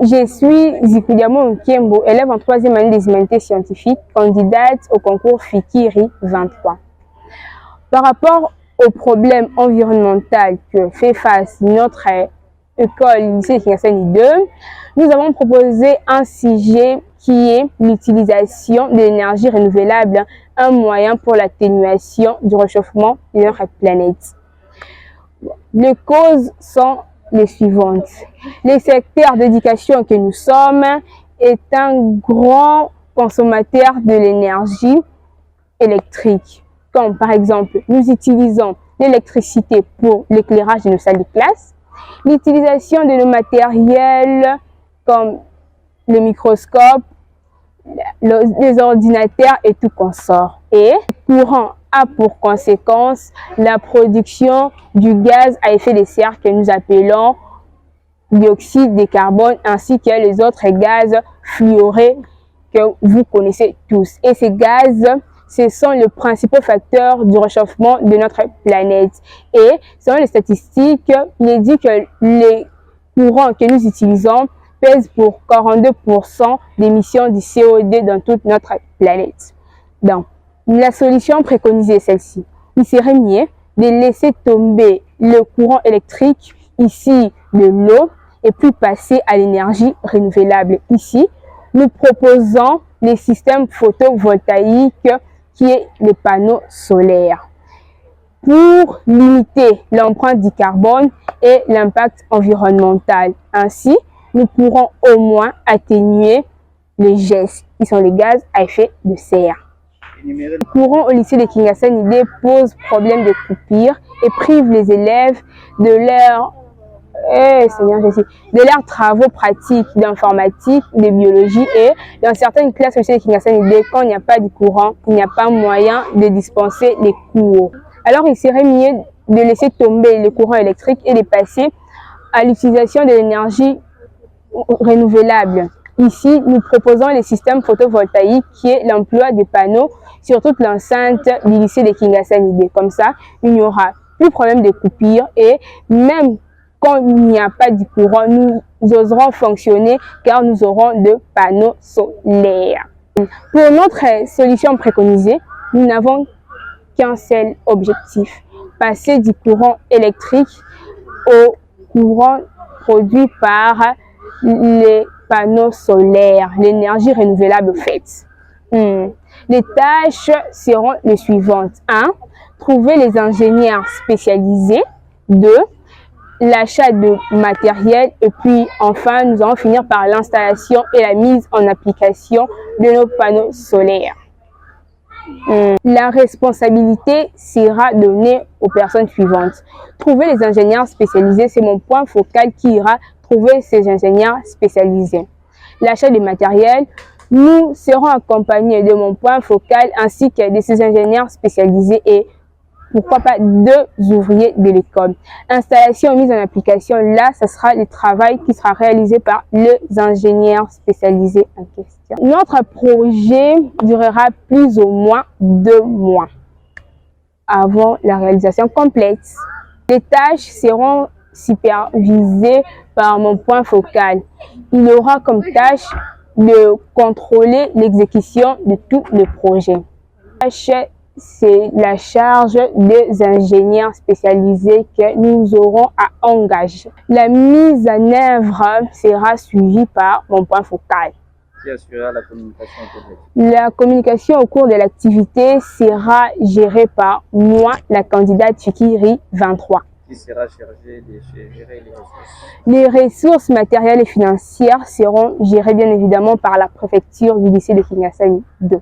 Je suis Zikudiamo Nkembo, élève en 3e année des humanités scientifiques, candidate au concours Fikiri 23. Par rapport au problème environnemental que fait face notre école lycée Kingasani 2, nous avons proposé un sujet qui est l'utilisation de l'énergie renouvelable, un moyen pour l'atténuation du réchauffement de notre planète. Les causes sont les suivantes. Le secteur d'éducation que nous sommes est un grand consommateur de l'énergie électrique. Comme par exemple, nous utilisons l'électricité pour l'éclairage de nos salles de classe, l'utilisation de nos matériels comme le microscope, les ordinateurs et tout consort. Et le courant a pour conséquence la production du gaz à effet de serre que nous appelons dioxyde de carbone ainsi que les autres gaz fluorés que vous connaissez tous. Et ces gaz, ce sont les principaux facteurs du réchauffement de notre planète. Et selon les statistiques, il est dit que les courants que nous utilisons pèsent pour 42% d'émissions de CO2 dans toute notre planète. Donc, la solution préconisée est celle-ci. Il serait mieux de laisser tomber le courant électrique ici de l'eau et puis passer à l'énergie renouvelable. Ici, nous proposons les systèmes photovoltaïques qui est les panneaux solaires pour limiter l'empreinte du carbone et l'impact environnemental. Ainsi, nous pourrons au moins atténuer les GES, qui sont les gaz à effet de serre. Le courant au lycée de Kingasani pose problème de coupure et prive les élèves de leurs travaux pratiques d'informatique, de biologie et dans certaines classes au lycée de Kingasani, quand il n'y a pas de courant, il n'y a pas moyen de dispenser les cours. Alors il serait mieux de laisser tomber le courant électrique et de passer à l'utilisation de l'énergie renouvelable. Ici, nous proposons les systèmes photovoltaïques qui est l'emploi de panneaux sur toute l'enceinte du lycée de Kingasani. Comme ça, il n'y aura plus de problème de coupure et même quand il n'y a pas de courant, nous oserons fonctionner car nous aurons de panneaux solaires. Pour notre solution préconisée, nous n'avons qu'un seul objectif, passer du courant électrique au courant produit par les panneaux solaires, l'énergie renouvelable faite. Les tâches seront les suivantes. 1. Trouver les ingénieurs spécialisés. 2. L'achat de matériel. Et puis enfin, nous allons finir par l'installation et la mise en application de nos panneaux solaires. La responsabilité sera donnée aux personnes suivantes. Trouver les ingénieurs spécialisés, c'est mon point focal qui ira trouver ces ingénieurs spécialisés. L'achat de matériel, nous serons accompagnés de mon point focal ainsi que de ces ingénieurs spécialisés et pourquoi pas 2 ouvriers de l'école. Installation et mise en application, là, ce sera le travail qui sera réalisé par les ingénieurs spécialisés en question. Notre projet durera plus ou moins 2 mois avant la réalisation complète. Les tâches seront supervisées par mon point focal. Il aura comme tâche de contrôler l'exécution de tous les projets. C'est la charge des ingénieurs spécialisés que nous aurons à engager. La mise en œuvre sera suivie par mon point focal. Qui assurera la communication au cours La communication au cours de l'activité sera gérée par moi, la candidate Fikiri 23. Qui sera chargé de gérer les ressources? Les ressources matérielles et financières seront gérées bien évidemment par la préfecture du lycée de Kingasani 2.